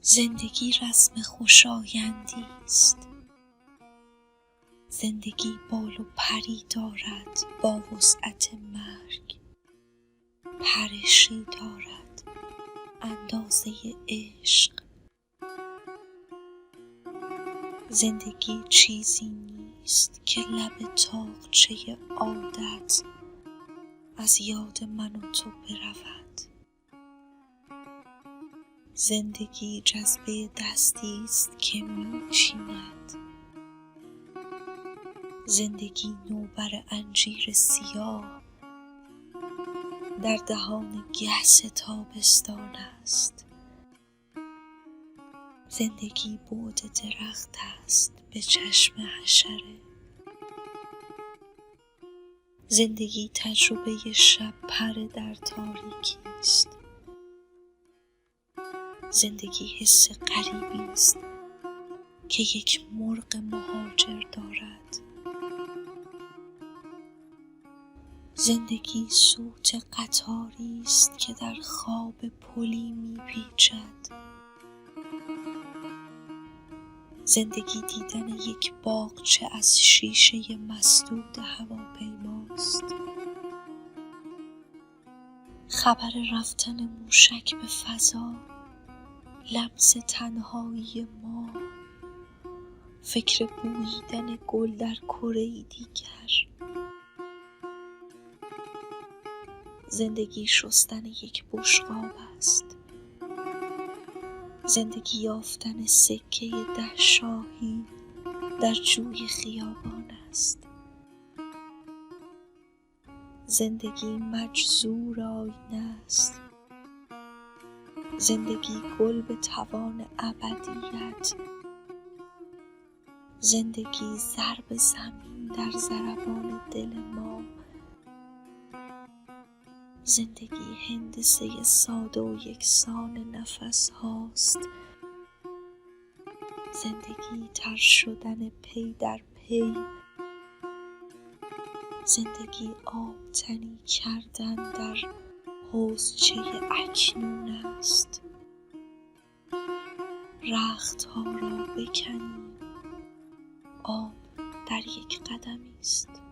زندگی رسم خوشایندی است. زندگی بال و پری دارد با وسعت مرگ، پرشی دارد اندازه عشق. زندگی چیزی نیست که لب طاقچه عادت از یاد من و تو برود. زندگی جذبه دستی است که میچیند. زندگی نوبر انجیر سیاه در دهان گس تابستان است. زندگی بعد درخت است به چشم حشره. زندگی تجربه شب پره در تاریکی است. زندگی حس غریبی است که یک مرغ مهاجر دارد. زندگی صوت قطاری است که در خواب پلی میپیچد. زندگی دیدن یک باغچه از شیشه مسدود هواپیماست. خبر رفتن موشک به فضا، لمس تنهایی ما، فکر بوییدن گل در کره‌ای دیگر. زندگی شستن یک بشقاب است. زندگی یافتن سکه 10 شاهی در جوی خیابان است. زندگی مجذور آینه است. زندگی گل به توان ابدیت. زندگی ضرب زمین در ضربان دل ما. زندگی هندسه ساده و یکسان نفس هاست. زندگی تر شدن پی در پی. زندگی آبتنی کردن در حوضچه اکنون است. رختها را بکنیم، آب در یک قدمی است.